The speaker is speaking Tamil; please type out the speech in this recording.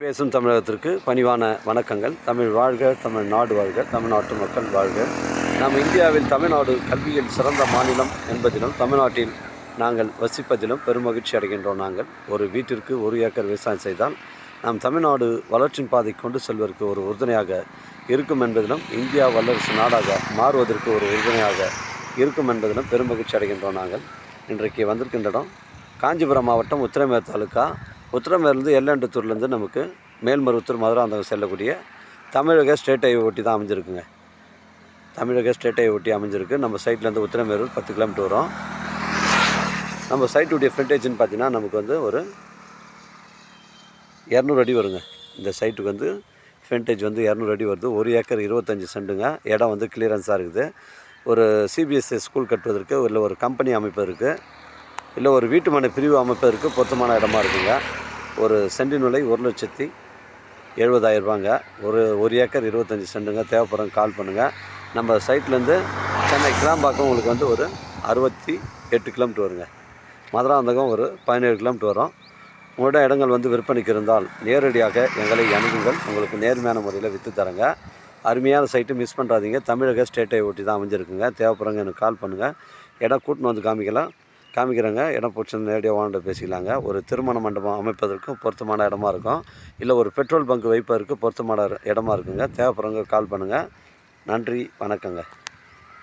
பேசும் தமிழகத்திற்கு பணிவான வணக்கங்கள். தமிழ் வாழ்க, தமிழ்நாடு வாழ்க, தமிழ்நாட்டு மக்கள் வாழ்க. நாம் இந்தியாவில் தமிழ்நாடு கல்வியில் சிறந்த மாநிலம் என்பதிலும் தமிழ்நாட்டில் நாங்கள் வசிப்பதிலும் பெருமகிழ்ச்சி அடைகின்றோம். நாங்கள் ஒரு வீட்டிற்கு 1 ஏக்கர் விவசாயம் செய்தால் நாம் தமிழ்நாடு வளர்ச்சியின் பாதை கொண்டு செல்வதற்கு ஒரு உறுதுணையாக இருக்கும் என்பதிலும் இந்தியா வல்லரசு நாடாக மாறுவதற்கு ஒரு உறுதுணையாக இருக்கும் என்பதிலும் பெருமகிழ்ச்சி அடைகின்றோம். நாங்கள் இன்றைக்கு வந்திருக்கின்ற இடம் காஞ்சிபுரம் மாவட்டம் உத்திரமேர் தாலுக்கா. உத்திரமேர்லேருந்து எல்லண்டத்தூர்லேருந்து நமக்கு மேல்மருவத்தூர் மதுராந்தகம் செல்லக்கூடிய தமிழக ஸ்டேட் ஹைவே ஒட்டி தான் அமைஞ்சிருக்குங்க. தமிழக ஸ்டேட் ஹைவே ஒட்டி அமைஞ்சிருக்கு. நம்ம சைட்லேருந்து உத்திரமேர் 10 கிலோமீட்டர் வரும். நம்ம சைட்டுடைய ஃப்ரண்டேஜ்னு பார்த்தீங்கன்னா நமக்கு வந்து ஒரு 200 அடி வருங்க. இந்த சைட்டுக்கு வந்து ஃப்ரண்டேஜ் வந்து 200 அடி வருது. 1 ஏக்கர் 25 சென்ட்டுங்க. இடம் வந்து கிளியரன்ஸாக இருக்குது. ஒரு சிபிஎஸ்சி ஸ்கூல் கட்டுவதற்கு இல்லை ஒரு கம்பெனி அமைப்பதற்கு இல்லை ஒரு வீட்டு மனை பிரிவு அமைப்பதற்கு பொருத்தமான இடமா இருக்குங்க. ஒரு சென்டின் விலை 1,70,000 ரூபாங்க. ஒரு ஏக்கர் 25 சென்ட்டுங்க. தேவைப்படுறவங்க கால் பண்ணுங்கள். நம்ம சைட்லேருந்து சென்னை கிளாம்பாக்கம் உங்களுக்கு வந்து ஒரு 68 கிலோமீட்டர் வருங்க. மதுராந்தகம் ஒரு 17 கிலோமீட்டர் வரும். உங்களோட இடங்கள் வந்து விற்பனைக்கு இருந்தால் நேரடியாக எங்களை அணுகுங்கள். உங்களுக்கு நேர்மையான முறையில் விற்று தரங்க. அருமையான சைட்டு, மிஸ் பண்ணுறாதீங்க. தமிழக ஸ்டேட் ஹைவே ஒட்டி தான் அமைஞ்சிருக்குங்க. தேவைப்படுறவங்க எனக்கு கால் பண்ணுங்கள். இடம் கூட்டின்னு வந்து காமிக்கிறேங்க. இடம் பிடிச்சி நேரடியாக ஓனர்கிட்ட பேசிக்கலாங்க. ஒரு திருமண மண்டபம் அமைப்பதற்கும் பொருத்தமான இடமா இருக்கும். இல்லை ஒரு பெட்ரோல் பங்க் வைப்பதற்கு பொருத்தமான இடமா இருக்குங்க. தேவைப்படுறவங்க கால் பண்ணுங்கள். நன்றி, வணக்கங்க.